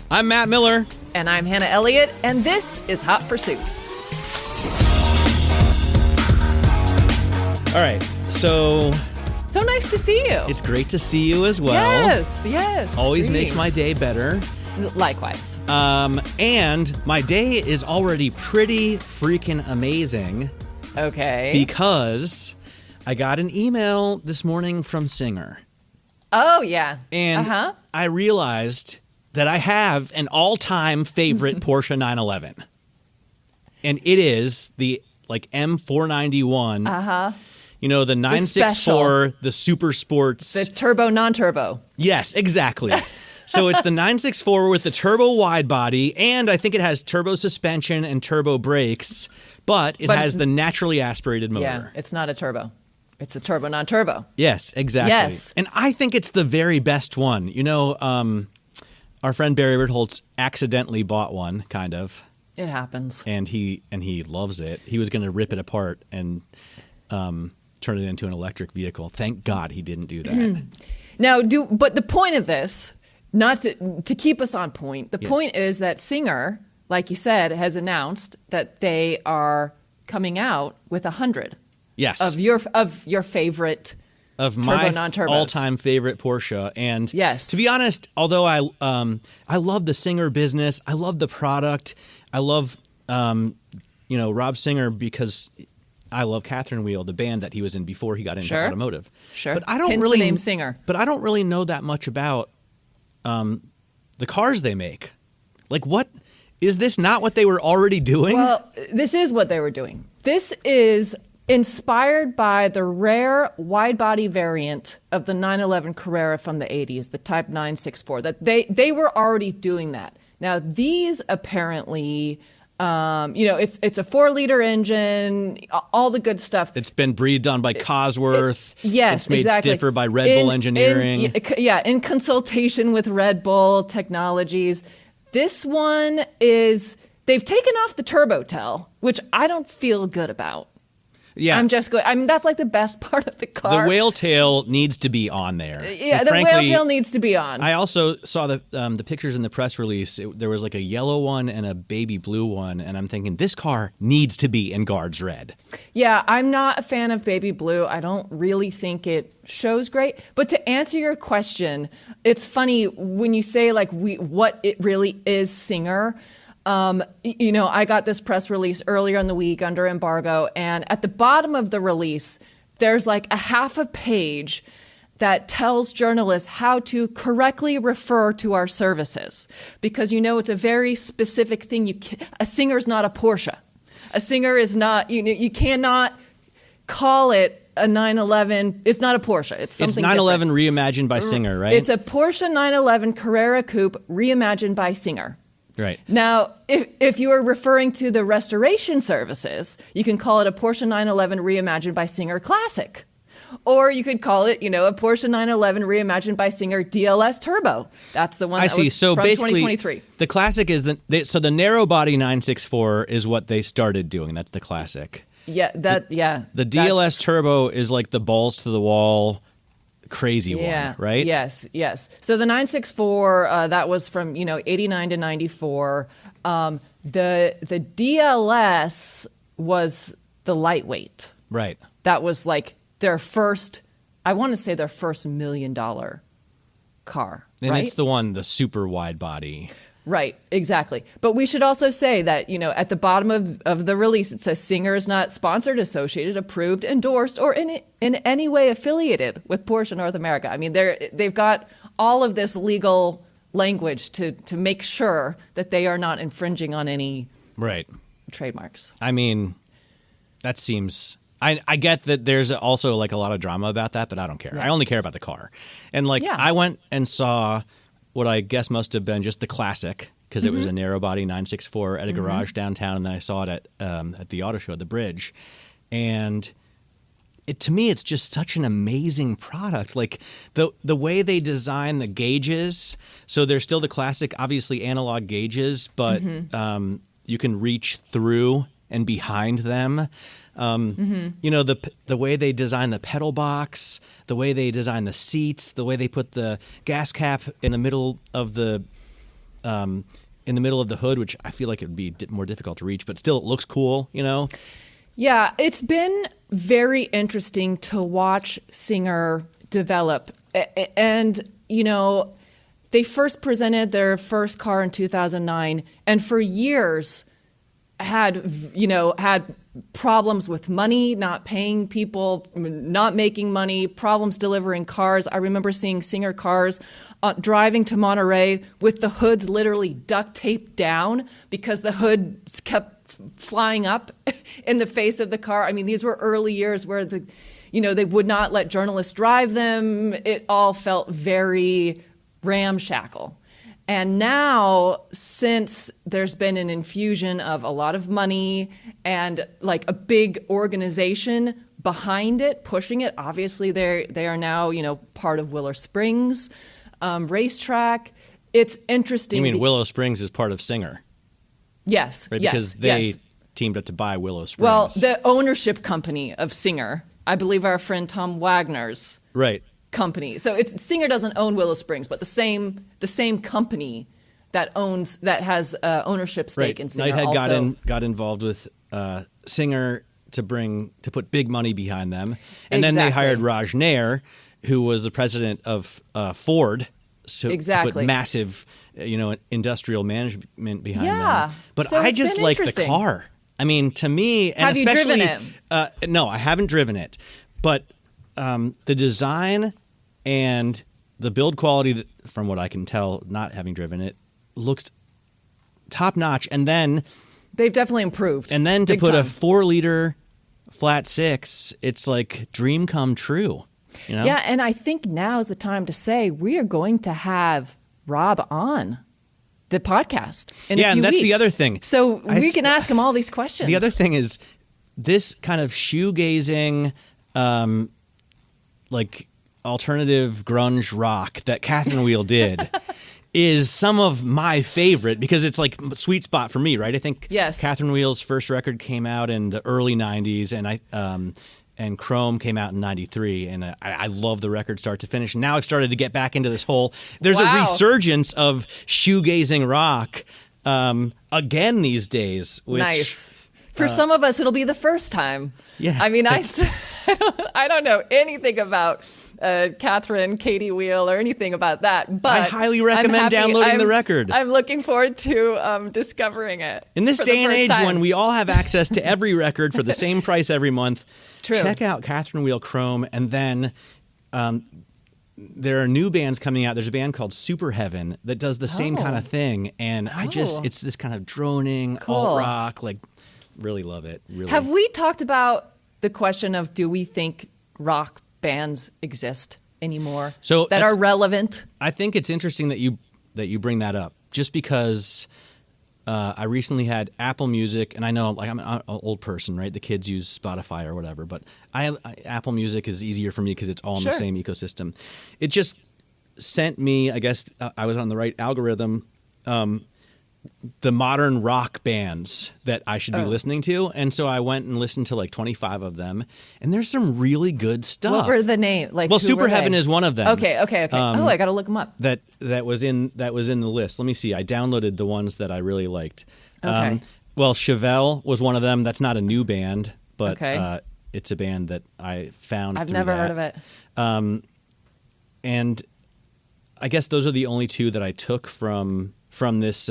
I'm Matt Miller. And I'm Hannah Elliott, and this is Hot Pursuit. All right, so nice to see you. It's great to see you as well. Yes. Always makes my day better. Likewise. And my day is already pretty freaking amazing. Okay. Because I got an email this morning from Singer. Oh, yeah. And I realized that I have an all-time favorite Porsche 911. And it is the M491. You know, the 964, the Super Sports. The turbo, non-turbo. Yes, exactly. So it's the 964 with the turbo wide body, and I think it has turbo suspension and turbo brakes, but it has the naturally aspirated motor. Yeah, it's not a turbo. It's a turbo, non-turbo. Yes, exactly. Yes. And I think it's the very best one. You know, our friend Barry Ritholtz accidentally bought one, kind of. It happens. And he loves it. He was going to rip it apart and turn it into an electric vehicle. Thank God he didn't do that. Now, but the point of this, not to keep us on point, the point is that Singer, like you said, has announced that they are coming out with 100. Yes. Of your favorite of turbo, my non-turbos. All-time favorite Porsche. And yes. To be honest, although I love the Singer business, I love the product, I love Rob Singer because I love Catherine Wheel, the band that he was in before he got into automotive. Sure. But I don't Hence really the name Singer. But I don't really know that much about the cars they make. Like, what is this? Not what they were already doing? Well, this is what they were doing. This is inspired by the rare wide-body variant of the 911 Carrera from the 80s, the Type 964. That they were already doing that. Now, these apparently, it's a 4-liter engine, all the good stuff. It's been breathed on by Cosworth. Yes, it's made exactly. stiffer by Red Bull Engineering. In consultation with Red Bull Technologies. This one they've taken off the turbo tail, which I don't feel good about. Yeah. That's like the best part of the car. The whale tail needs to be on there. Yeah, the whale tail needs to be on. I also saw the pictures in the press release. There was like a yellow one and a baby blue one, and I'm thinking this car needs to be in Guards Red. Yeah, I'm not a fan of baby blue. I don't really think it shows great. But to answer your question, it's funny when you say what it really is, Singer. I got this press release earlier in the week under embargo, and at the bottom of the release, there's like a half a page that tells journalists how to correctly refer to our services. Because, it's a very specific thing. A Singer's not a Porsche. A Singer is not, you cannot call it a 911. It's not a Porsche. It's something It's 911 different. reimagined by Singer, right? It's a Porsche 911 Carrera Coupe reimagined by Singer. Right. Now, if you are referring to the restoration services, you can call it a Porsche 911 reimagined by Singer Classic. Or you could call it, a Porsche 911 reimagined by Singer DLS Turbo. That's the one that was so from basically, 2023. The Classic is the narrow body 964 is what they started doing. That's the Classic. Yeah, The DLS Turbo is like the balls to the wall crazy one, right? Yes. So the 964, that was from 89 to 94. The DLS was the lightweight. Right. That was like their first, I want to say their first $1 million car. And right? it's the super wide body. Right, exactly. But we should also say that, at the bottom of the release, it says Singer is not sponsored, associated, approved, endorsed, or in any way affiliated with Porsche North America. I mean, they've got all of this legal language to make sure that they are not infringing on any trademarks. I mean, that seems... I get that there's also like a lot of drama about that, but I don't care. Yeah. I only care about the car. And I went and saw what I guess must have been just the Classic, because it was a narrow body 964 at a garage downtown, and then I saw it at the auto show at the Bridge. And to me, it's just such an amazing product. Like the way they design the gauges. So there's still the Classic, obviously analog gauges, but you can reach through and behind them. The way they design the pedal box, the way they design the seats, the way they put the gas cap in the middle of the in the middle of the hood, which I feel like it would be more difficult to reach, but still it looks cool, you know? Yeah, it's been very interesting to watch Singer develop. And, you know, they first presented their first car in 2009, and for years had problems with money, not paying people, not making money, problems delivering cars. I remember seeing Singer cars driving to Monterey with the hoods literally duct taped down because the hoods kept flying up in the face of the car. I mean, these were early years where they would not let journalists drive them. It all felt very ramshackle. And now, since there's been an infusion of a lot of money and like a big organization behind it, pushing it, obviously they are now, part of Willow Springs racetrack. It's interesting. You mean Willow Springs is part of Singer? Yes. Right, because they teamed up to buy Willow Springs. Well, the ownership company of Singer, I believe our friend Tom Wagner's company. So Singer doesn't own Willow Springs, but the same company that has ownership stake in Singer. Nighthead got involved with Singer to put big money behind them, and then they hired Raj Nair, who was the president of Ford, to put massive, industrial management behind them. But so I just like the car. I mean, to me, and have especially, you driven it? No, I haven't driven it, but the design and the build quality, from what I can tell, not having driven it, looks top notch. And then they've definitely improved. And then to put a 4-liter flat six, it's like dream come true. Yeah, and I think now is the time to say we are going to have Rob on the podcast in a few and that's weeks. The other thing. So we can ask him all these questions. The other thing is this kind of shoegazing, like alternative grunge rock that Catherine Wheel did is some of my favorite because it's like a sweet spot for me, right? I think Catherine Wheel's first record came out in the early 90s, and Chrome came out in 93, and I love the record start to finish. And now I've started to get back into this whole – there's a resurgence of shoegazing rock again these days. Which, nice. For some of us, it'll be the first time. Yeah. I mean, I don't know anything about Catherine, Katie Wheel, or anything about that. But I highly recommend downloading the record. I'm looking forward to discovering it. In this day and age when we all have access to every record for the same price every month, check out Catherine Wheel Chrome. And then there are new bands coming out. There's a band called Super Heaven that does the same kind of thing. And it's this kind of droning alt rock, like really love it. Really. Have we talked about the question of do we think rock bands exist anymore that are relevant? I think it's interesting that you bring that up, just because I recently had Apple Music, and I know I'm an old person, right? The kids use Spotify or whatever, but Apple Music is easier for me because it's all in the same ecosystem. It just sent me, I guess I was on the right algorithm, the modern rock bands that I should be listening to. And so I went and listened to like 25 of them, and there's some really good stuff. What were the name? Super Heaven is one of them. Okay. I got to look them up. That was in the list. Let me see. I downloaded the ones that I really liked. Okay. Chevelle was one of them. That's not a new band, but it's a band that I found. I've never heard of it. And I guess those are the only two that I took from this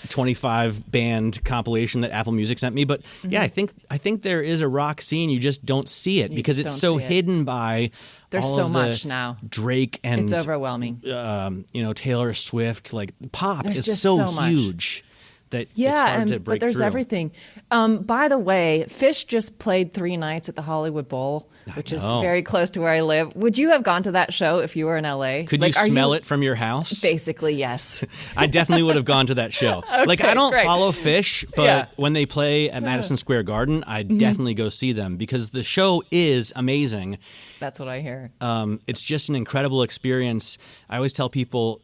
25 band compilation that Apple Music sent me. But I think there is a rock scene. You just don't see it because it's so hidden by there's all so of much the now. Drake and it's overwhelming. Taylor Swift. Like pop there's is so huge that it's hard to break but there's through. everything. By the way, Phish just played 3 nights at the Hollywood Bowl, which is very close to where I live. Would you have gone to that show if you were in LA? Could you smell it from your house? Basically, yes. I definitely would have gone to that show. Okay, I don't follow Phish, but when they play at Madison Square Garden, I definitely go see them because the show is amazing. That's what I hear. It's just an incredible experience. I always tell people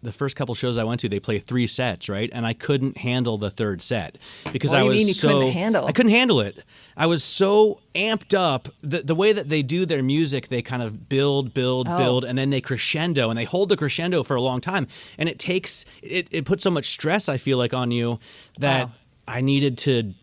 the first couple shows I went to, they play 3 sets, right? And I couldn't handle the third set because What do I you was mean you so couldn't handle? I couldn't handle it. I was so amped up. The way that they do their music, they kind of build, and then they crescendo, and they hold the crescendo for a long time, and it takes it puts so much stress, I feel like, on you that I needed to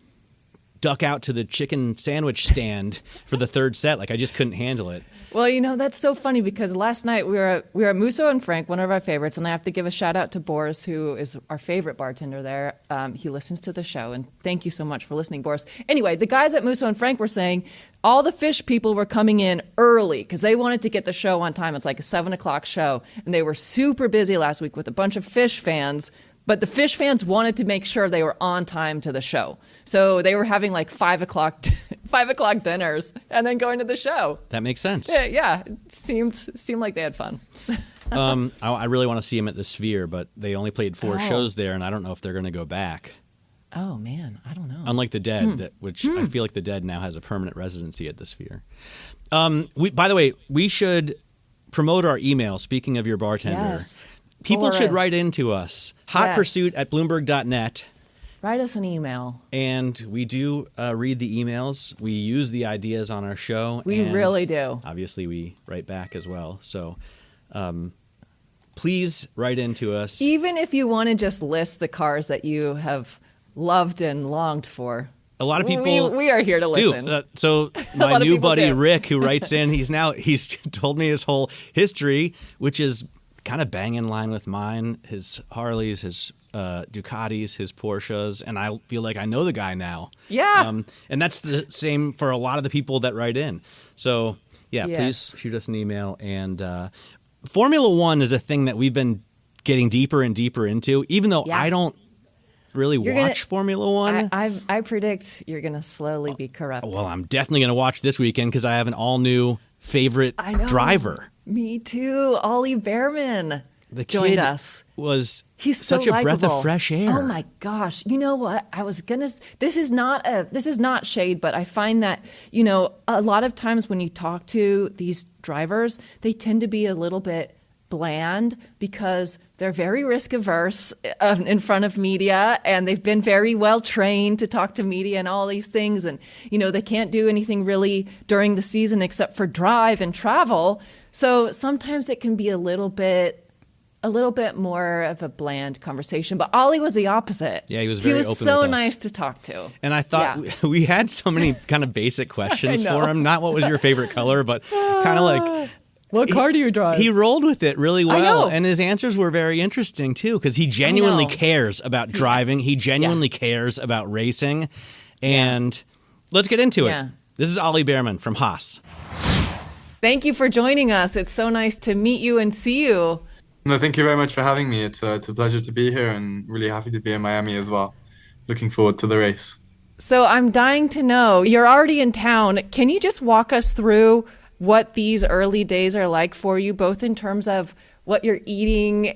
duck out to the chicken sandwich stand for the third set. Like, I just couldn't handle it. Well, you know, that's so funny because last night we were at Musso and Frank, one of our favorites, and I have to give a shout out to Boris, who is our favorite bartender there. He listens to the show, and thank you so much for listening, Boris. Anyway, the guys at Musso and Frank were saying all the fish people were coming in early because they wanted to get the show on time. It's like a 7 o'clock show, and they were super busy last week with a bunch of fish fans. But the fish fans wanted to make sure they were on time to the show. So they were having like 5 o'clock dinners and then going to the show. That makes sense. Yeah, it seemed like they had fun. I really want to see him at the Sphere, but they only played 4 shows there, and I don't know if they're going to go back. Oh, man, I don't know. Unlike the Dead, which I feel like the Dead now has a permanent residency at the Sphere. By the way, we should promote our email, speaking of your bartender. Yes. People should write into us. Hotpursuit@bloomberg.net. Write us an email. And we do read the emails. We use the ideas on our show. We really do. Obviously, we write back as well. So please write into us. Even if you want to just list the cars that you have loved and longed for. A lot of people we are here to listen. So my new buddy Rick, who writes in, he's told me his whole history, which is kind of bang in line with mine. His Harleys, his Ducatis, his Porsches, and I feel like I know the guy now. Yeah. And that's the same for a lot of the people that write in. So please shoot us an email. And Formula One is a thing that we've been getting deeper and deeper into, even though I don't really watch Formula One. I predict you're going to slowly be corrupt. Well, I'm definitely going to watch this weekend because I have an all-new favorite driver. Me too. Ollie Bearman joined us. He's so such a breath likable. of fresh air. Oh my gosh. You know what? This is not shade, but I find that, you know, a lot of times when you talk to these drivers, they tend to be a little bit bland because they're very risk averse in front of media, and they've been very well trained to talk to media and all these things. And, you know, they can't do anything really during the season except for drive and travel. So sometimes it can be a little bit more of a bland conversation. But Ollie was the opposite. Yeah, he was very open with us. He was so nice to talk to. And I thought we had so many kind of basic questions for him. Not what was your favorite color, but kind of like, what car do you drive? He rolled with it really well. And his answers were very interesting, too, because he genuinely cares about driving. He genuinely cares about racing. And let's get into it. This is Ollie Bearman from Haas. Thank you for joining us. It's so nice to meet you and see you. No, thank you very much for having me. It's a pleasure to be here and really happy to be in Miami as well. Looking forward to the race. So I'm dying to know, you're already in town. Can you just walk us through what these early days are like for you, both in terms of what you're eating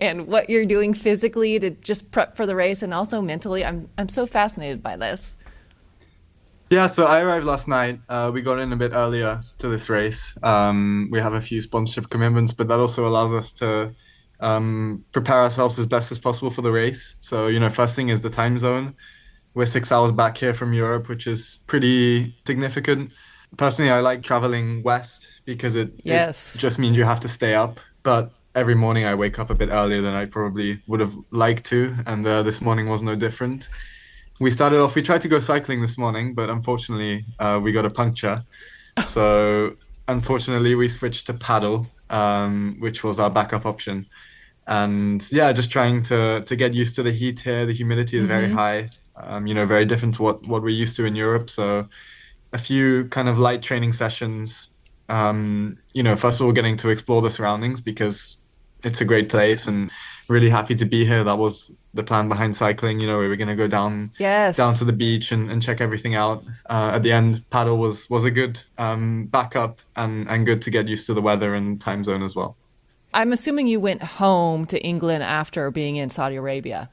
and what you're doing physically to just prep for the race and also mentally? I'm so fascinated by this. Yeah, so I arrived last night. We got in a bit earlier to this race. We have a few sponsorship commitments, but that also allows us to prepare ourselves as best as possible for the race. So, you know, first thing is the time zone. We're 6 hours back here from Europe, which is pretty significant. Personally, I like traveling west because it just means you have to stay up. But every morning I wake up a bit earlier than I probably would have liked to. And this morning was no different. We tried to go cycling this morning, but unfortunately we got a puncture. So unfortunately we switched to paddle, which was our backup option. And yeah, just trying to get used to the heat here. The humidity is very high, very different to what we're used to in Europe. So a few kind of light training sessions, first of all, getting to explore the surroundings because it's a great place and really happy to be here. That was the plan behind cycling. We were going to go down to the beach and check everything out. At the end, paddle was a good backup and good to get used to the weather and time zone as well. I'm assuming you went home to England after being in Saudi Arabia.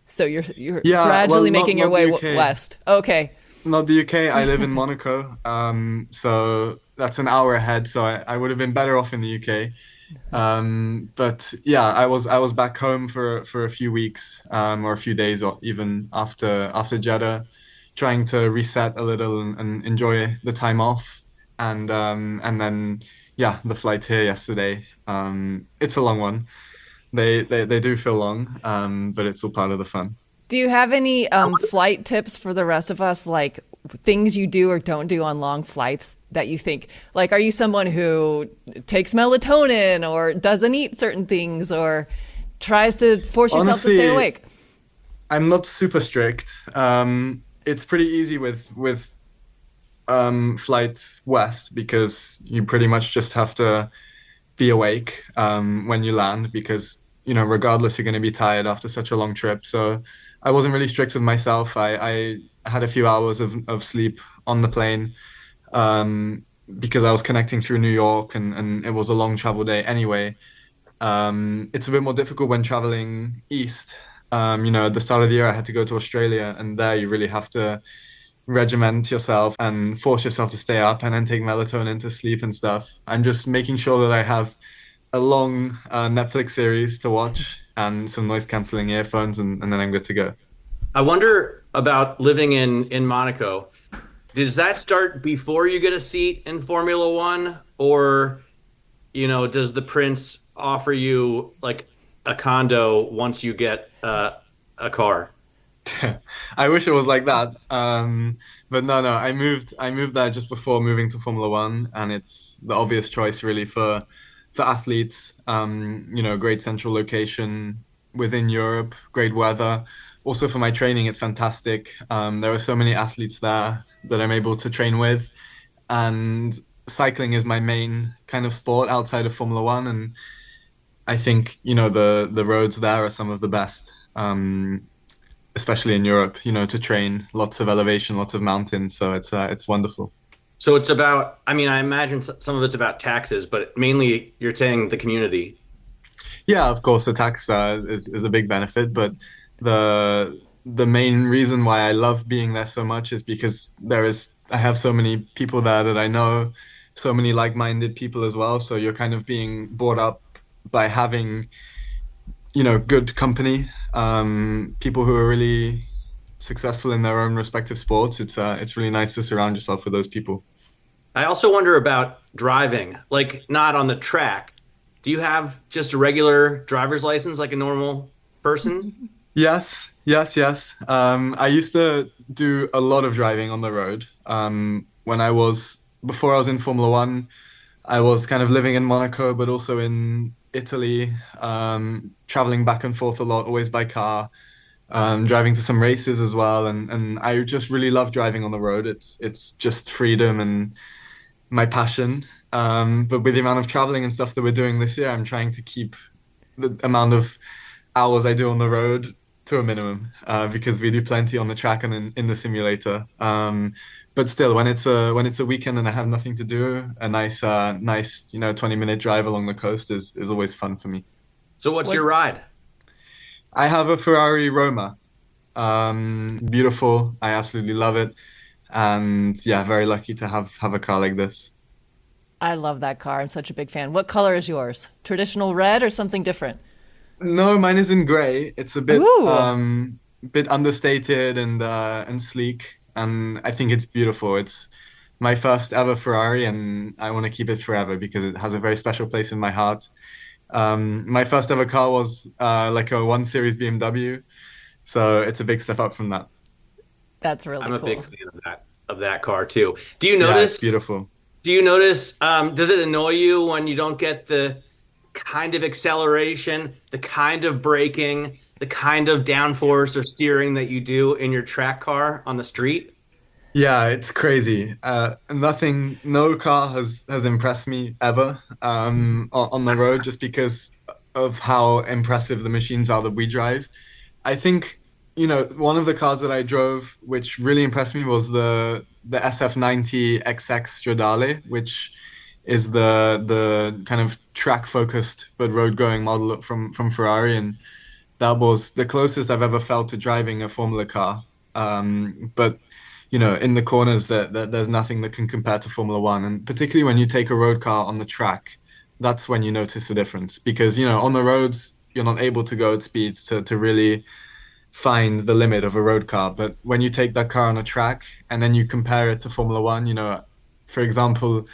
So you're gradually making your way west. Okay. Not the UK. I live in Monaco. So that's an hour ahead. So I would have been better off in the UK. But yeah, I was back home for a few weeks, or a few days, or even after Jeddah, trying to reset a little and enjoy the time off. And then yeah, the flight here yesterday. It's a long one. They do feel long, but it's all part of the fun. Do you have any flight tips for the rest of us, like things you do or don't do on long flights that you think, like, are you someone who takes melatonin or doesn't eat certain things or tries to force yourself to stay Honestly, awake? I'm not super strict. It's pretty easy with flights west because you pretty much just have to be awake when you land because regardless you're going to be tired after such a long trip. So I wasn't really strict with myself. I had a few hours of sleep on the plane um, because I was connecting through New York and it was a long travel day anyway. It's a bit more difficult when traveling east. At the start of the year, I had to go to Australia, and there you really have to regiment yourself and force yourself to stay up and then take melatonin to sleep and stuff. I'm just making sure that I have a long Netflix series to watch and some noise canceling earphones, and then I'm good to go. I wonder about living in Monaco. Does that start before you get a seat in Formula One, or does the prince offer you like a condo once you get a car? I wish it was like that. But no, no, I moved there just before moving to Formula One, and it's the obvious choice really for athletes. Great central location within Europe, great weather. Also for my training, it's fantastic. There are so many athletes there that I'm able to train with, and cycling is my main kind of sport outside of Formula One, and I think the roads there are some of the best. Especially in Europe, to train. Lots of elevation, lots of mountains, so it's wonderful. So it's about, I mean, I imagine some of it's about taxes, but mainly you're saying the community. Yeah, of course, the tax is a big benefit, but the main reason why I love being there so much is because I have so many people there that I know, so many like-minded people as well. So you're kind of being brought up by having good company, people who are really successful in their own respective sports. It's really nice to surround yourself with those people. I also wonder about driving, like not on the track. Do you have just a regular driver's license like a normal person? Yes, yes, yes. I used to do a lot of driving on the road. Before I was in Formula One, I was kind of living in Monaco, but also in Italy, traveling back and forth a lot, always by car, driving to some races as well. And I just really love driving on the road. It's just freedom and my passion. But with the amount of traveling and stuff that we're doing this year, I'm trying to keep the amount of hours I do on the road to a minimum, because we do plenty on the track and in the simulator. But still, when it's a weekend and I have nothing to do, a nice 20-minute drive along the coast is always fun for me. So what's What your ride? I have a Ferrari Roma. Beautiful. I absolutely love it. And yeah, very lucky to have a car like this. I love that car. I'm such a big fan. What color is yours? Traditional red or something different? No, mine is in gray. It's a Ooh, bit understated and sleek, and I think it's beautiful. It's my first ever Ferrari, and I want to keep it forever because it has a very special place in my heart. My first ever car was like a 1 Series BMW, so it's a big step up from that. that's really I'm a big cool. fan of that car too. Do you Yeah, it's notice beautiful. does it annoy you when you don't get the kind of acceleration, the kind of braking, the kind of downforce or steering that you do in your track car on the street? Yeah, it's crazy. No car has impressed me ever on the road just because of how impressive the machines are that we drive. I think, one of the cars that I drove, which really impressed me, was the SF90 XX Stradale, which is the kind of track focused but road going model from Ferrari, and that was the closest I've ever felt to driving a Formula car. But in the corners, there's nothing that can compare to Formula One, and particularly when you take a road car on the track, that's when you notice the difference. Because, on the roads, you're not able to go at speeds to really find the limit of a road car. But when you take that car on a track and then you compare it to Formula One, for example,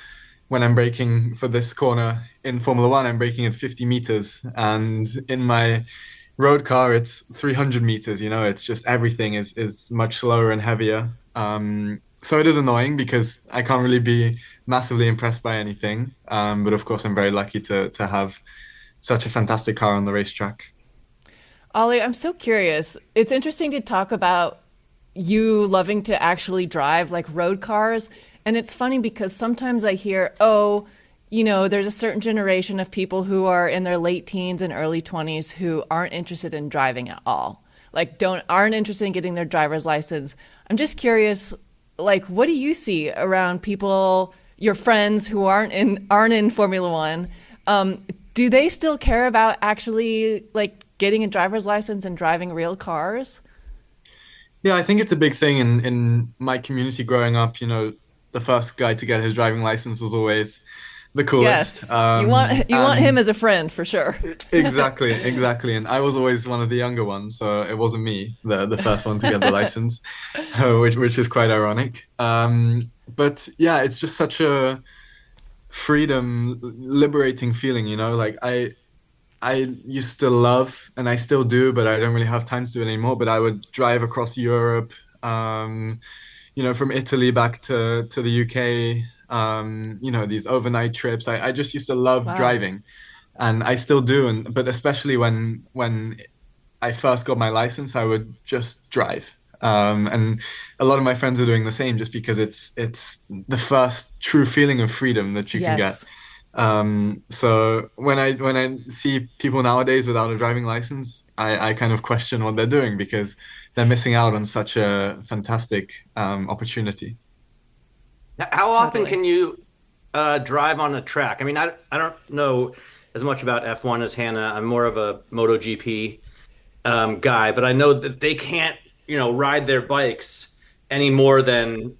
when I'm braking for this corner in Formula One, I'm braking at 50 meters. And in my road car, it's 300 meters. It's just everything is much slower and heavier. So it is annoying because I can't really be massively impressed by anything. But of course, I'm very lucky to have such a fantastic car on the racetrack. Ollie, I'm so curious. It's interesting to talk about you loving to actually drive like road cars. And it's funny because sometimes I hear, oh, there's a certain generation of people who are in their late teens and early 20s who aren't interested in driving at all. Like aren't interested in getting their driver's license. I'm just curious, like, what do you see around people, your friends who aren't in Formula One? Do they still care about actually like getting a driver's license and driving real cars? Yeah, I think it's a big thing in my community growing up. The first guy to get his driving license was always the coolest. Yes, you want him as a friend for sure. Exactly. And I was always one of the younger ones, so it wasn't me, the first one to get the license, which is quite ironic. But yeah, it's just such a freedom, liberating feeling. Like I used to love, and I still do, but I don't really have time to do it anymore. But I would drive across Europe, from Italy back to the UK, these overnight trips. I just used to love driving, and I still do. But especially when I first got my license, I would just drive. And a lot of my friends are doing the same, just because it's the first true feeling of freedom that you can get. So when I see people nowadays without a driving license, I kind of question what they're doing, because they're missing out on such a fantastic opportunity. How often can you drive on a track? I mean, I don't know as much about F1 as Hannah. I'm more of a MotoGP guy, but I know that they can't, ride their bikes any more than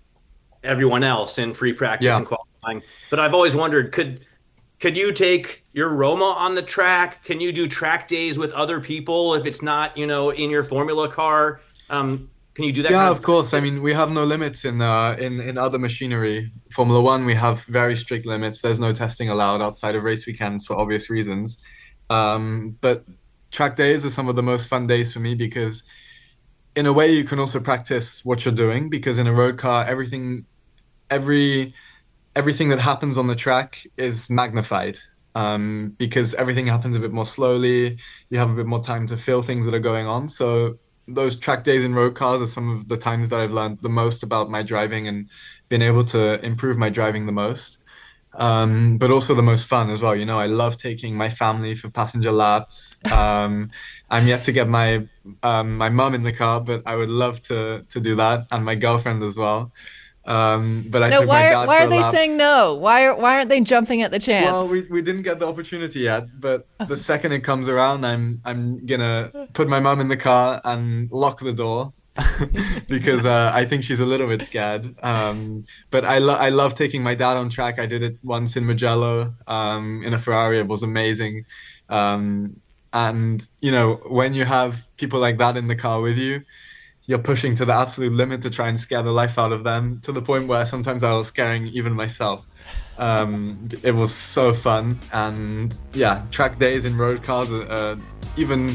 everyone else in free practice and qualifying. But I've always wondered, could you take your Roma on the track? Can you do track days with other people if it's not, in your Formula car? Can you do that? Yeah, of course. I mean, we have no limits in other machinery. Formula One, we have very strict limits. There's no testing allowed outside of race weekends for obvious reasons. But track days are some of the most fun days for me, because in a way you can also practice what you're doing, because in a road car, everything that happens on the track is magnified, because everything happens a bit more slowly. You have a bit more time to feel things that are going on. So those track days in road cars are some of the times that I've learned the most about my driving and been able to improve my driving the most. But also the most fun as well. I love taking my family for passenger laps. I'm yet to get my mum in the car, but I would love to do that, and my girlfriend as well. But I took my dad why for are a they lap. saying no? Why aren't they jumping at the chance? Well, we didn't get the opportunity yet, but the second it comes around, I'm gonna put my mum in the car and lock the door, because I think she's a little bit scared. But I love taking my dad on track. I did it once in Mugello, in a Ferrari. It was amazing. And when you have people like that in the car with you, you're pushing to the absolute limit to try and scare the life out of them, to the point where sometimes I was scaring even myself. It was so fun. And yeah, track days in road cars, even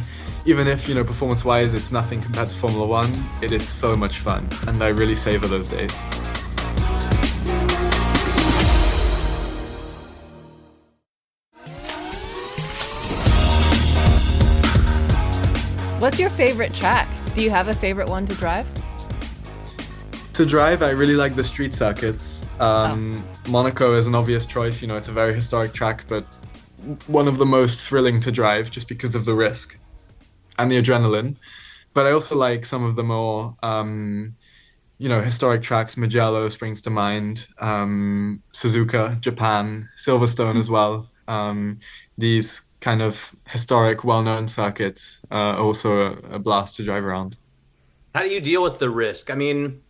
if, performance wise, it's nothing compared to Formula One, it is so much fun. And I really savor those days. What's your favorite track? Do you have a favorite one to drive? To drive, I really like the street circuits. Monaco is an obvious choice. It's a very historic track, but one of the most thrilling to drive, just because of the risk and the adrenaline. But I also like some of the more, historic tracks. Mugello springs to mind. Suzuka, Japan, Silverstone as well. These kind of historic, well-known circuits are also a blast to drive around. How do you deal with the risk? I mean,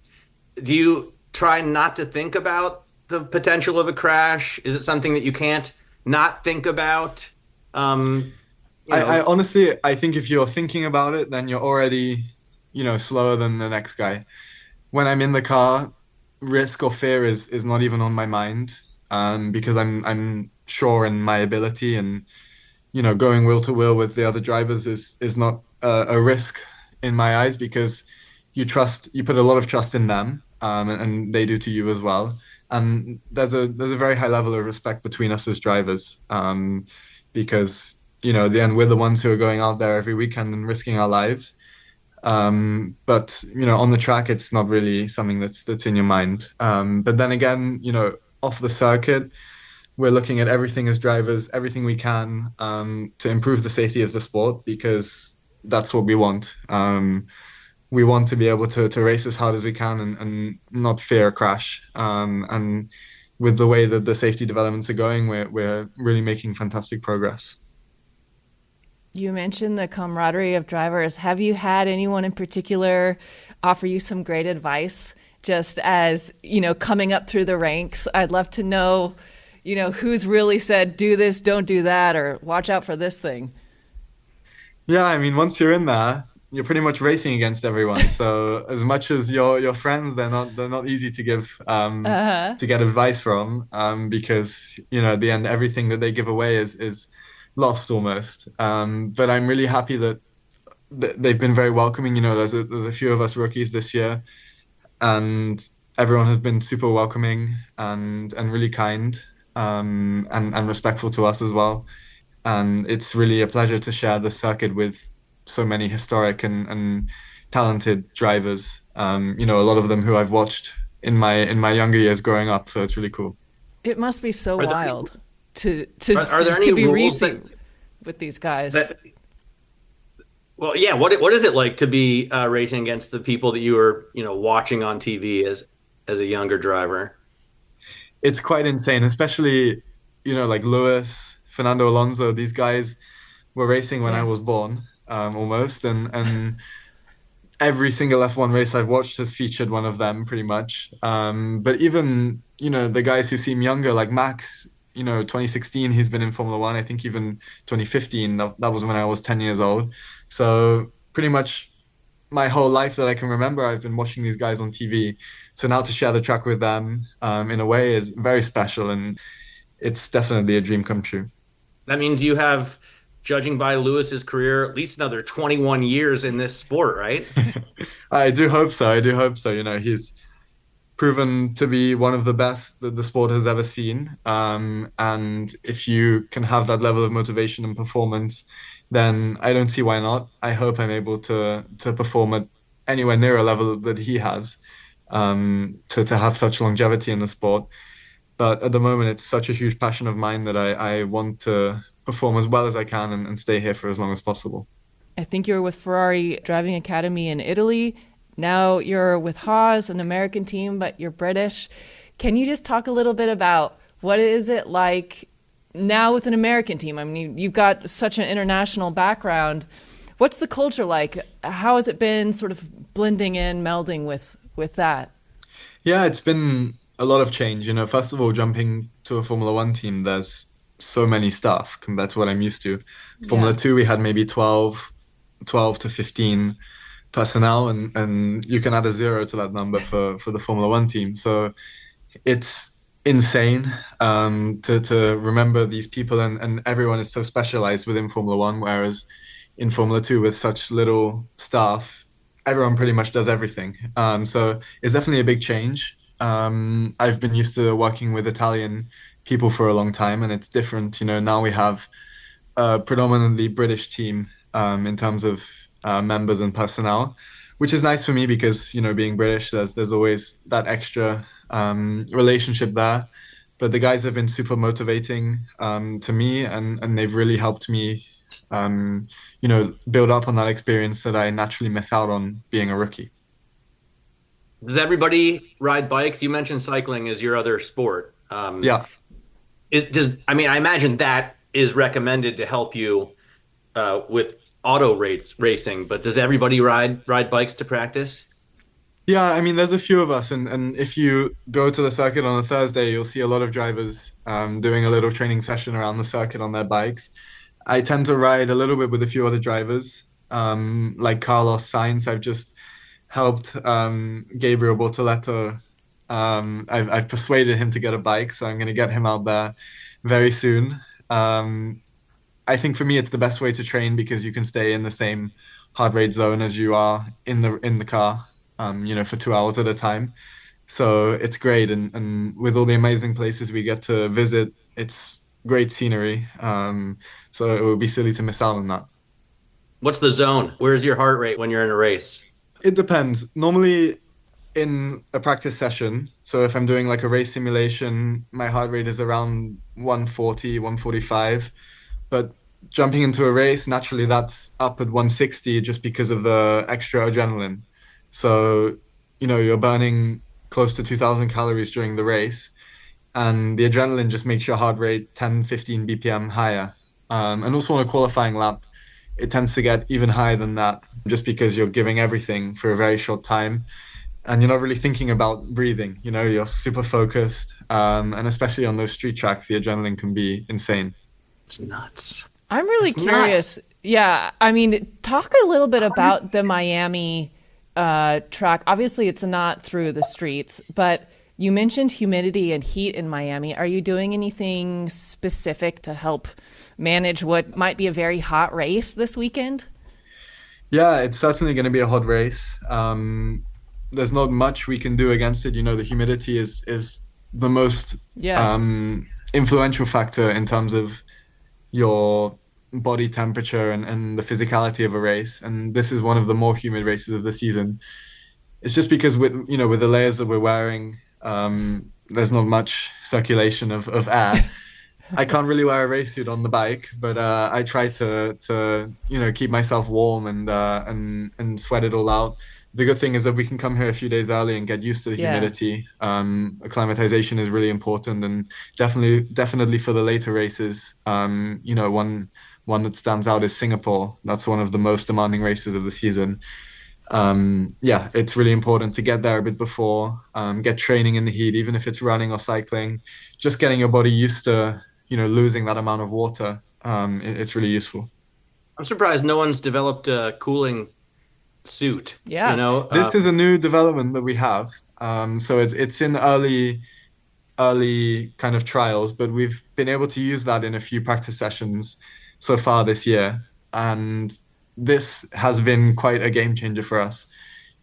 do you try not to think about the potential of a crash? Is it something that you can't not think about? I honestly, I think if you're thinking about it, then you're already, slower than the next guy. When I'm in the car, risk or fear is not even on my mind, because I'm sure in my ability, and going wheel to wheel with the other drivers is not a risk in my eyes, because you put a lot of trust in them, and they do to you as well. And there's a very high level of respect between us as drivers, because at the end we're the ones who are going out there every weekend and risking our lives. But on the track, it's not really something that's in your mind. But then again, off the circuit, we're looking at everything as drivers, everything we can, to improve the safety of the sport, because that's what we want. We want to be able to race as hard as we can, and not fear a crash. And with the way that the safety developments are going, we're really making fantastic progress. You mentioned the camaraderie of drivers. Have you had anyone in particular offer you some great advice, just as, coming up through the ranks? I'd love to know, who's really said, do this, don't do that, or watch out for this thing. Yeah, I mean, once you're in there, you're pretty much racing against everyone. So as much as your friends, they're not easy to give to get advice from, because at the end everything that they give away is lost almost. But I'm really happy that they've been very welcoming. There's a few of us rookies this year, and everyone has been super welcoming and really kind, and respectful to us as well. And it's really a pleasure to share the circuit with so many historic and talented drivers. A lot of them who I've watched in my younger years growing up. So it's really cool. It must be so wild to be racing with these guys. Well, yeah. What is it like to be racing against the people that you were watching on TV as a younger driver? It's quite insane, especially like Lewis, Fernando Alonso. These guys were racing when I was born, almost, and every single F1 race I've watched has featured one of them pretty much. But even the guys who seem younger, like Max. 2016, he's been in Formula One. I think even 2015, that was when I was 10 years old. So pretty much my whole life that I can remember, I've been watching these guys on TV. So now to share the track with them, in a way, is very special, and it's definitely a dream come true. That means you have, judging by Lewis's career, at least another 21 years in this sport, right? I do hope so. He's proven to be one of the best that the sport has ever seen. And if you can have that level of motivation and performance, then I don't see why not. I hope I'm able to perform at anywhere near a level that he has, to have such longevity in the sport. But at the moment, it's such a huge passion of mine that I want to perform as well as I can, and stay here for as long as possible. I think you were with Ferrari Driving Academy in Italy. Now you're with Haas, an American team, but you're British. Can you just talk a little bit about what is it like now with an American team? I mean, you've got such an international background. What's the culture like? How has it been sort of blending in, melding with that? Yeah, it's been a lot of change. First of all, jumping to a Formula One team, there's so many staff compared to what I'm used to. Formula Two, we had maybe 12 to 15 personnel, and you can add a zero to that number for the Formula One team. So it's insane, to remember these people, and everyone is so specialized within Formula One, whereas in Formula Two, with such little staff, everyone pretty much does everything. So it's definitely a big change. I've been used to working with Italian people for a long time, and it's different. Now we have a predominantly British team, in terms of members and personnel, which is nice for me because, being British, there's always that extra relationship there. But the guys have been super motivating to me, and they've really helped me, build up on that experience that I naturally miss out on being a rookie. Does everybody ride bikes? You mentioned cycling as your other sport. Yeah. I imagine that is recommended to help you with auto racing, but does everybody ride bikes to practice? Yeah, I mean, there's a few of us, and if you go to the circuit on a Thursday, you'll see a lot of drivers doing a little training session around the circuit on their bikes. I tend to ride a little bit with a few other drivers, like Carlos Sainz. I've just helped Gabriel Bortoleto. I've persuaded him to get a bike, so I'm going to get him out there very soon. Um, I think for me, it's the best way to train because you can stay in the same heart rate zone as you are in the car, for 2 hours at a time. So it's great, and with all the amazing places we get to visit, it's great scenery. So it would be silly to miss out on that. What's the zone? Where's your heart rate when you're in a race? It depends. Normally, in a practice session, so if I'm doing like a race simulation, my heart rate is around 140, 145. But jumping into a race, naturally that's up at 160 just because of the extra adrenaline. So, you're burning close to 2,000 calories during the race, and the adrenaline just makes your heart rate 10, 15 BPM higher. And also on a qualifying lap, it tends to get even higher than that just because you're giving everything for a very short time and you're not really thinking about breathing. You're super focused. And especially on those street tracks, the adrenaline can be insane. It's nuts. I'm really curious. Nuts. Yeah. I mean, talk a little bit about the Miami track. Obviously, it's not through the streets, but you mentioned humidity and heat in Miami. Are you doing anything specific to help manage what might be a very hot race this weekend? Yeah, it's certainly going to be a hot race. There's not much we can do against it. The humidity is the most influential factor in terms of your body temperature and the physicality of a race. And this is one of the more humid races of the season. It's just because with the layers that we're wearing, there's not much circulation of air. I can't really wear a race suit on the bike, but I try to keep myself warm and sweat it all out. The good thing is that we can come here a few days early and get used to the humidity. Acclimatization is really important, and definitely for the later races. One that stands out is Singapore. That's one of the most demanding races of the season. It's really important to get there a bit before, get training in the heat, even if it's running or cycling. Just getting your body used to losing that amount of water. It's really useful. I'm surprised no one's developed a cooling suit. Yeah. This is a new development that we have. So it's in early kind of trials, but we've been able to use that in a few practice sessions so far this year. And this has been quite a game changer for us,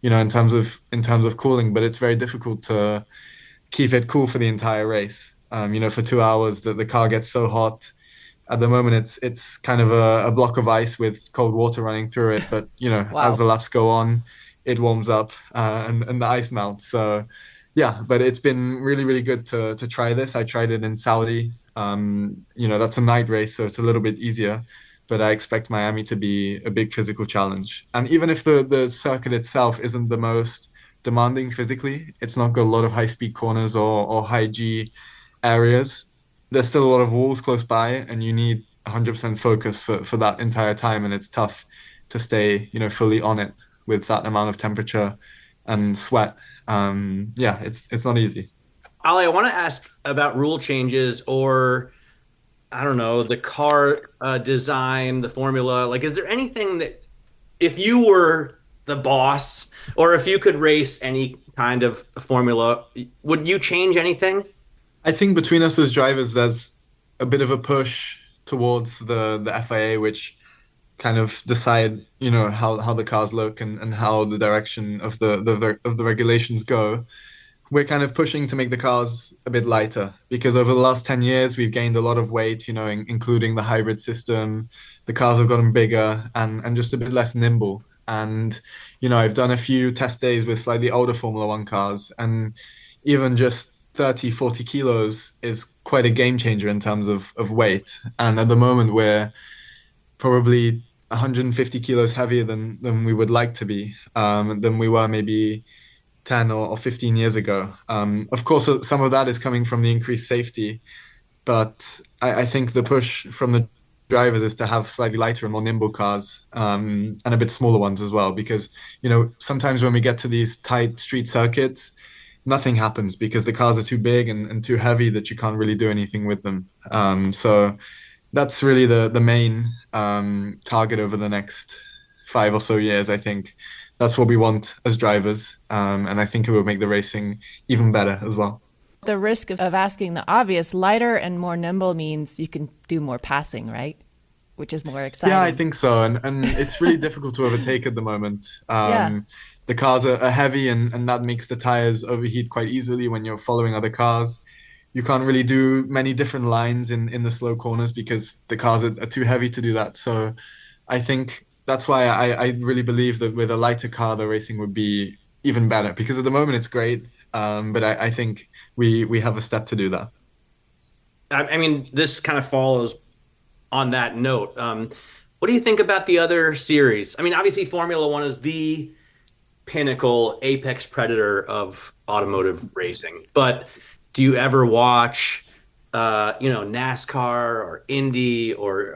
in terms of cooling, but it's very difficult to keep it cool for the entire race. For 2 hours, the car gets so hot. At the moment, it's kind of a block of ice with cold water running through it. But Wow. As the laps go on, it warms up and the ice melts. So yeah, but it's been really, really good to try this. I tried it in Saudi. That's a night race, so it's a little bit easier. But I expect Miami to be a big physical challenge. And even if the circuit itself isn't the most demanding physically, it's not got a lot of high-speed corners or high G areas. There's still a lot of walls close by, and you need 100% focus for that entire time. And it's tough to stay, fully on it with that amount of temperature and sweat. It's not easy. Ollie, I want to ask about rule changes or, I don't know, the car design, the formula. Like, is there anything that if you were the boss or if you could race any kind of formula, would you change anything? I think between us as drivers, there's a bit of a push towards the FIA, which kind of decide, how the cars look and how the direction of the regulations go. We're kind of pushing to make the cars a bit lighter because over the last 10 years, we've gained a lot of weight, including the hybrid system. The cars have gotten bigger and just a bit less nimble. And, I've done a few test days with slightly older Formula One cars, and even just 30, 40 kilos is quite a game changer in terms of weight. And at the moment, we're probably 150 kilos heavier than we would like to be, than we were maybe 10 or 15 years ago. Of course, some of that is coming from the increased safety, but I think the push from the drivers is to have slightly lighter and more nimble cars, and a bit smaller ones as well. Because, sometimes when we get to these tight street circuits, nothing happens because the cars are too big and too heavy that you can't really do anything with them. So that's really the main target over the next 5 or so years, I think. That's what we want as drivers, and I think it will make the racing even better as well. The risk of asking the obvious, lighter and more nimble means you can do more passing, right? Which is more exciting. Yeah, I think so. And it's really difficult to overtake at the moment. Yeah. The cars are heavy, and that makes the tires overheat quite easily when you're following other cars. You can't really do many different lines in the slow corners because the cars are too heavy to do that. So I think that's why I really believe that with a lighter car, the racing would be even better. Because at the moment, it's great. But I think we have a step to do that. I mean, this kind of follows on that note. What do you think about the other series? I mean, obviously, Formula One is the pinnacle, apex predator of automotive racing. But do you ever watch, NASCAR or Indy or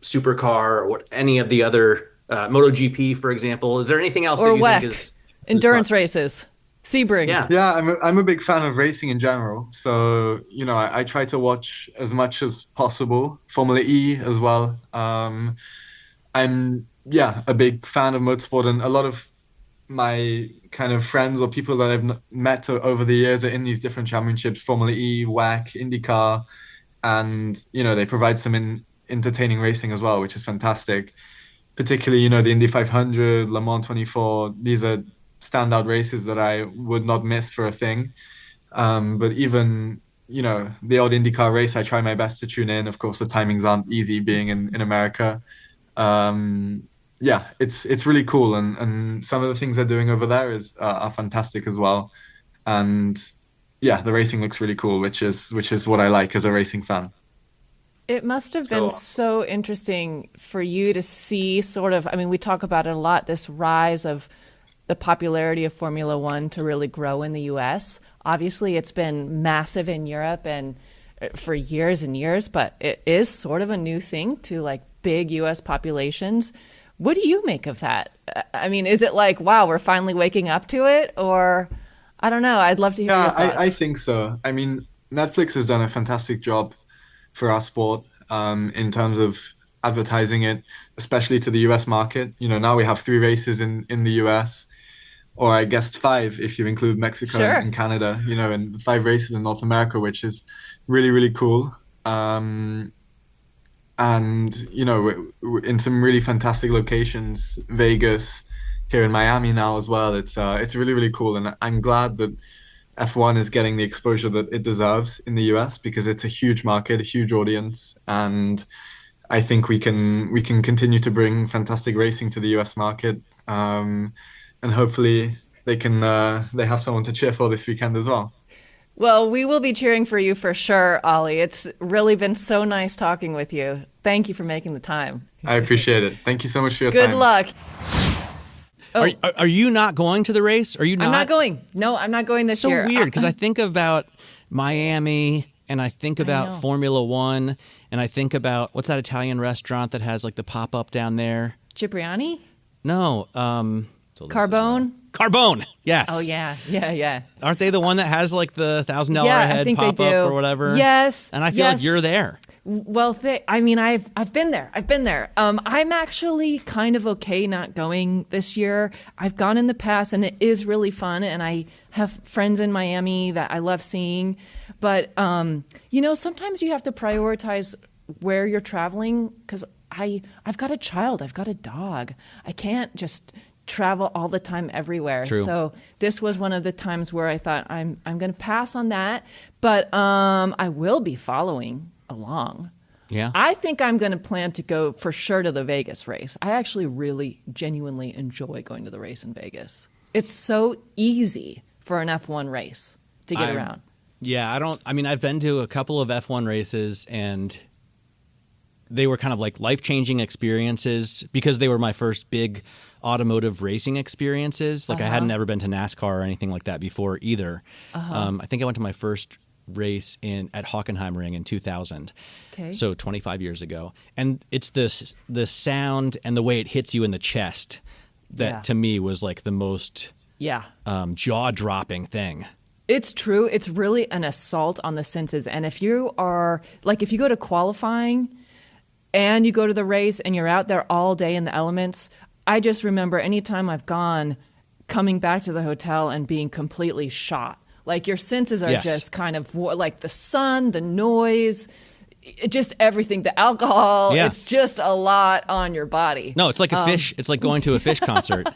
Supercar or any of the other MotoGP, for example? Is there anything else or that you WEC, think is endurance races? Sebring. Yeah, I'm a big fan of racing in general. So, I try to watch as much as possible. Formula E as well. I'm a big fan of motorsport, and a lot of my kind of friends or people that I've met over the years are in these different championships, Formula E, WEC, IndyCar, and, they provide some entertaining racing as well, which is fantastic. Particularly, the Indy 500, Le Mans 24, these are standout races that I would not miss for a thing. But even, the odd IndyCar race, I try my best to tune in. Of course, the timings aren't easy being in America. It's really cool. And some of the things they're doing over there are fantastic as well. And yeah, the racing looks really cool, which is what I like as a racing fan. It must have been so interesting for you to see we talk about it a lot, this rise of the popularity of Formula One to really grow in the U.S. Obviously, it's been massive in Europe and for years and years, but it is sort of a new thing to like big U.S. populations. What do you make of that? I mean, is it like, wow, we're finally waking up to it? Or I don't know. I'd love to hear your thoughts. I think so. I mean, Netflix has done a fantastic job for our sport in terms of advertising it, especially to the US market. Now we have 3 races in the US, or I guess 5 if you include Mexico and Canada, and 5 races in North America, which is really, really cool. And, in some really fantastic locations, Vegas, here in Miami now as well. It's really, really cool. And I'm glad that F1 is getting the exposure that it deserves in the US because it's a huge market, a huge audience. And I think we can continue to bring fantastic racing to the US market. And hopefully they have someone to cheer for this weekend as well. Well, we will be cheering for you for sure, Ollie. It's really been so nice talking with you. Thank you for making the time. I appreciate it. Thank you so much for your time. Good luck. Oh. Are you not going to the race? Are you not? I'm not going. No, I'm not going this year. So weird because I think about Miami and I think about Formula One and I think about what's that Italian restaurant that has like the pop-up down there? Cipriani? No. Carbone? Carbone, yes. Oh, yeah. Aren't they the one that has like the $1,000 a head pop-up or whatever? Yes. And I feel like you're there. Well, I've been there. I'm actually kind of okay not going this year. I've gone in the past, and it is really fun, and I have friends in Miami that I love seeing. But, sometimes you have to prioritize where you're traveling because I've got a child. I've got a dog. I can't just travel all the time everywhere. True. So this was one of the times where I thought I'm going to pass on that, but I will be following along. Yeah. I think I'm going to plan to go for sure to the Vegas race. I actually really genuinely enjoy going to the race in Vegas. It's so easy for an F1 race to get around. Yeah, I've been to a couple of F1 races and they were kind of like life-changing experiences because they were my first big automotive racing experiences. Like I hadn't ever been to NASCAR or anything like that before either. I think I went to my first race at Hockenheimring in 2000. Okay. So 25 years ago. And it's the sound and the way it hits you in the chest that to me was like the most jaw-dropping thing. It's true. It's really an assault on the senses. And if you are, like, if you go to qualifying and you go to the race and you're out there all day in the elements, I just remember anytime I've gone, coming back to the hotel and being completely shot. Like, your senses are just kind of like the sun, the noise, just everything, the alcohol. Yeah. It's just a lot on your body. No, it's like a fish. It's like going to a fish concert.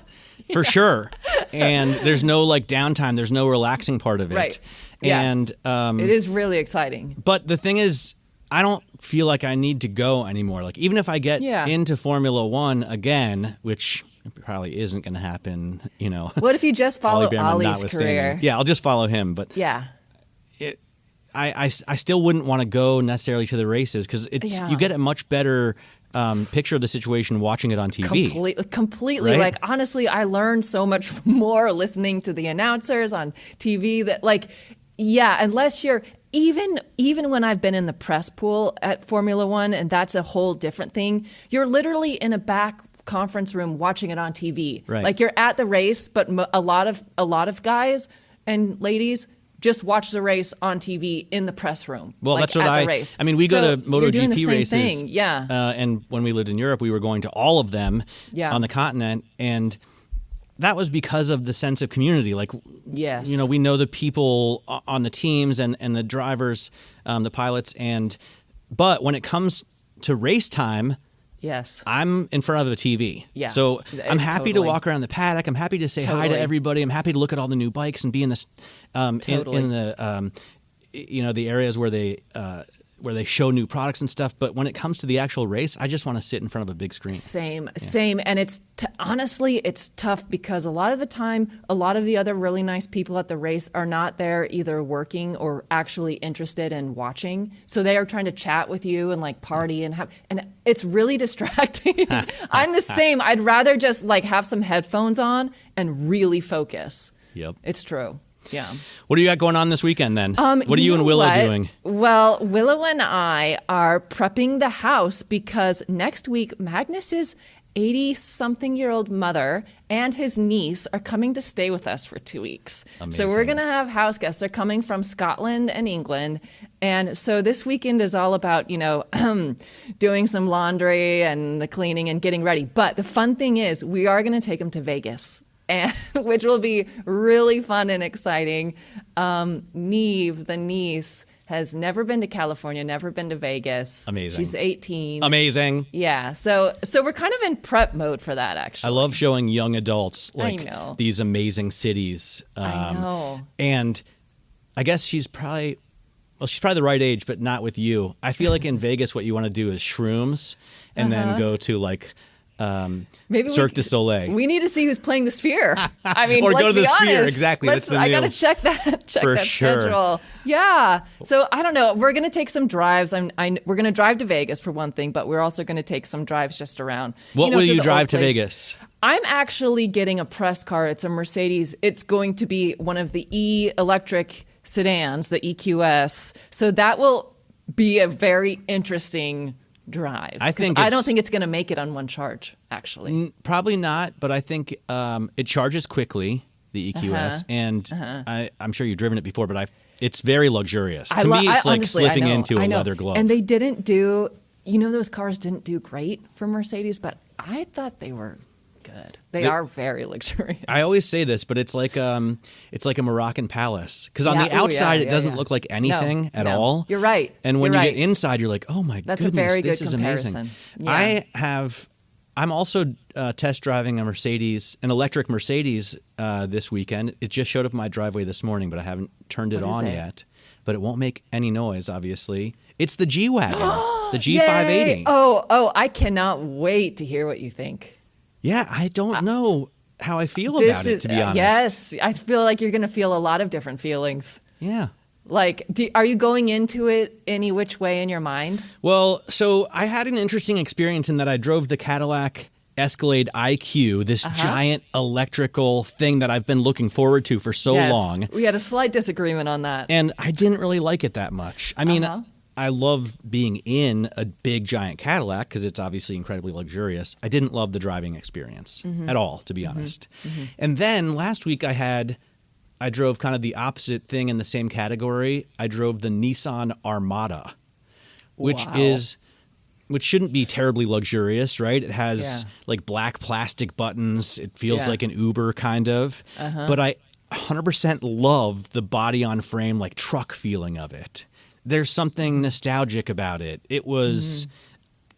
For sure. And there's no like downtime. There's no relaxing part of it. Right. And it is really exciting. But the thing is, I don't feel like I need to go anymore. Like, even if I get into Formula One again, which probably isn't going to happen, you know. What if you just follow Ollie Bearman Ollie's career? Yeah, I'll just follow him. But I still wouldn't want to go necessarily to the races because you get a much better picture of the situation watching it on TV. Completely. Right? Like, honestly, I learned so much more listening to the announcers on TV that, like, unless you're even when I've been in the press pool at Formula One, and that's a whole different thing, you're literally in a back conference room watching it on TV. Right. Like, you're at the race, but a lot of guys and ladies just watch the race on TV in the press room. Well, like, that's what race. I mean, we go to MotoGP races. Thing. Yeah. And when we lived in Europe, we were going to all of them on the continent. And that was because of the sense of community. Like, you know, we know the people on the teams and the drivers, the pilots. But when it comes to race time, I'm in front of a TV. Yeah. So I'm happy to walk around the paddock. I'm happy to say hi to everybody. I'm happy to look at all the new bikes and be in this in the you know, the areas where they show new products and stuff. But when it comes to the actual race, I just want to sit in front of a big screen. Same. And it's honestly, it's tough because a lot of the time, a lot of the other really nice people at the race are not there either working or actually interested in watching. So they are trying to chat with you and like party and it's really distracting. I'm the same. I'd rather just like have some headphones on and really focus. Yep. It's true. Yeah. What do you got going on this weekend then? What are you and Willow doing? Well, Willow and I are prepping the house because next week Magnus's 80-something-year-old mother and his niece are coming to stay with us for 2 weeks. Amazing. So we're going to have house guests. They're coming from Scotland and England. And so this weekend is all about, you know, doing some laundry and the cleaning and getting ready. But the fun thing is we are going to take them to Vegas. Which will be really fun and exciting. Neve, the niece, has never been to California, never been to Vegas. Amazing. She's 18. Amazing. Yeah. So we're kind of in prep mode for that, actually. I love showing young adults like these amazing cities. I know. And I guess she's probably the right age, but not with you. I feel like in Vegas, what you want to do is shrooms and then go to like maybe Cirque du Soleil. We need to see who's playing the Sphere. I mean, or let's go to the be Sphere. honest. Exactly. That's the I got to check that schedule. Yeah. So I don't know. We're going to take some drives. We're going to drive to Vegas for one thing, but we're also going to take some drives just around. What will you drive to Vegas? I'm actually getting a press car. It's a Mercedes. It's going to be one of the electric sedans, the EQS. So that will be a very interesting drive. I don't think it's going to make it on one charge, actually. Probably not, but I think it charges quickly, the EQS, and I'm sure you've driven it before, but it's very luxurious. To me, it's like slipping into a leather glove. And they didn't do, those cars didn't do great for Mercedes, but I thought they were good. They are very luxurious. I always say this, but it's like a Moroccan palace because on the outside it doesn't look like anything at all. You're right. And when you get inside, you're like, oh my goodness, a very this good is comparison. amazing. Yeah. I'm also test driving an electric Mercedes this weekend. It just showed up in my driveway this morning, but I haven't turned it on yet. But it won't make any noise, obviously. It's the G-Wagon, the G580. Yay. Oh, I cannot wait to hear what you think. Yeah, I don't know how I feel about it, to be honest. Yes, I feel like you're going to feel a lot of different feelings. Yeah. Like, are you going into it any which way in your mind? Well, so I had an interesting experience in that I drove the Cadillac Escalade IQ, this giant electrical thing that I've been looking forward to for so long. We had a slight disagreement on that. And I didn't really like it that much. I mean, I love being in a big, giant Cadillac because it's obviously incredibly luxurious. I didn't love the driving experience at all, to be honest. And then last week I drove kind of the opposite thing in the same category. I drove the Nissan Armada, which shouldn't be terribly luxurious, right? It has like black plastic buttons. It feels like an Uber kind of. But I 100% love the body on frame, like truck feeling of it. There's something nostalgic about it. It was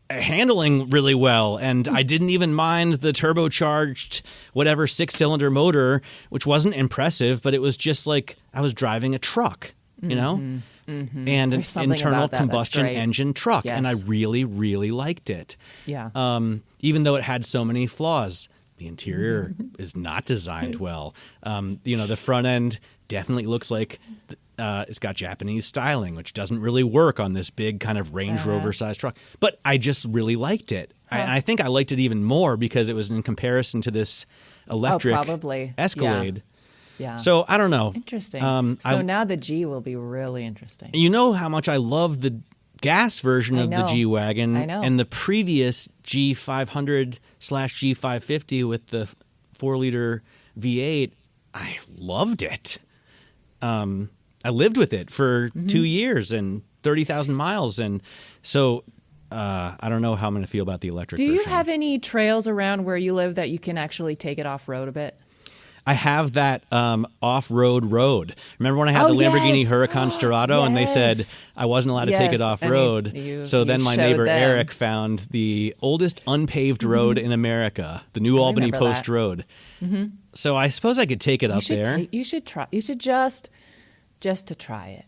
handling really well, and I didn't even mind the turbocharged whatever 6-cylinder motor, which wasn't impressive, but it was just like I was driving a truck, you know? And an internal combustion engine truck, and I really, really liked it. Yeah. Even though it had so many flaws. The interior is not designed well. The front end definitely looks like it's got Japanese styling, which doesn't really work on this big kind of Range Rover-sized truck. But I just really liked it. I think I liked it even more because it was in comparison to this electric Escalade. Yeah. So I don't know. Interesting. Now the G will be really interesting. You know how much I love the gas version of the G-Wagon. I know. And the previous G500/G550 with the 4-liter V8, I loved it. I lived with it for 2 years and 30,000 miles. And so I don't know how I'm going to feel about the electric version. Do you have any trails around where you live that you can actually take it off-road a bit? I have that off-road road. Remember when I had the Lamborghini Huracan Storado and they said I wasn't allowed to take it off-road? So then my neighbor Eric found the oldest unpaved road in America, the New Albany Post Road. So I suppose I could take it up there. You should try. You should just to try it.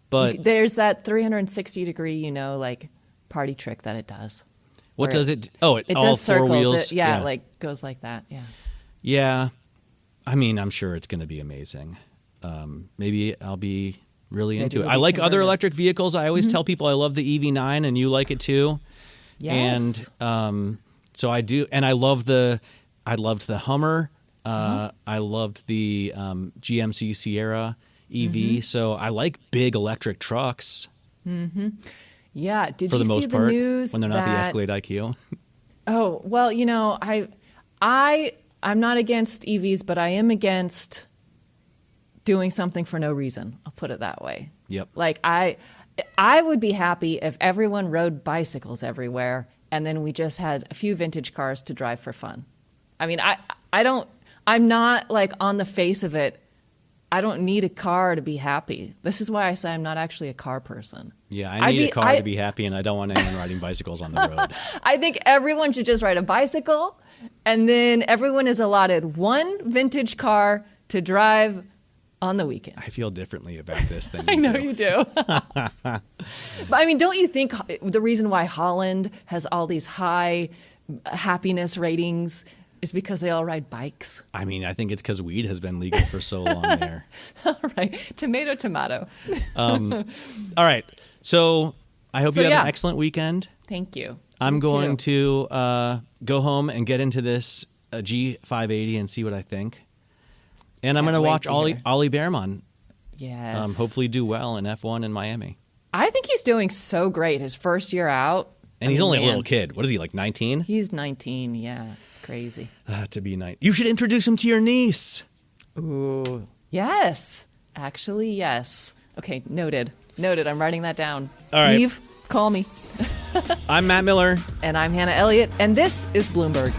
But there's that 360-degree, like party trick that it does. What does it? Oh, it all does circles. Four wheels. It like goes like that. Yeah. Yeah. I mean, I'm sure it's going to be amazing. Maybe I'll be really into it. I like other electric vehicles. I always tell people I love the EV9, and you like it too. Yes. And so I do. And I loved the Hummer. I loved the GMC Sierra EV. So I like big electric trucks. Yeah. Did for you the most see the part, news when they're not the Escalade IQ? Oh, well, I'm not against EVs, but I am against doing something for no reason. I'll put it that way. Yep. Like I would be happy if everyone rode bicycles everywhere and then we just had a few vintage cars to drive for fun. I mean, I'm not like on the face of it. I don't need a car to be happy. This is why I say I'm not actually a car person. Yeah, I need a car to be happy, and I don't want anyone riding bicycles on the road. I think everyone should just ride a bicycle, and then everyone is allotted one vintage car to drive on the weekend. I feel differently about this than you I know do. you do. But I mean, don't you think the reason why Holland has all these high happiness ratings is because they all ride bikes? I mean, I think it's because weed has been legal for so long there. All right. Tomato. All right. So I hope you have an excellent weekend. Thank you. I'm going to go home and get into this G580 and see what I think. And I'm going to watch Ollie Bearman. Yes. Hopefully do well in F1 in Miami. I think he's doing so great. His first year out. And he's only a little kid. What is he, like 19? He's 19, yeah. It's crazy. To be 19. You should introduce him to your niece. Ooh. Yes. Actually, yes. Okay, noted. I'm writing that down. All right. Eve, call me. I'm Matt Miller. And I'm Hannah Elliott. And this is Bloomberg.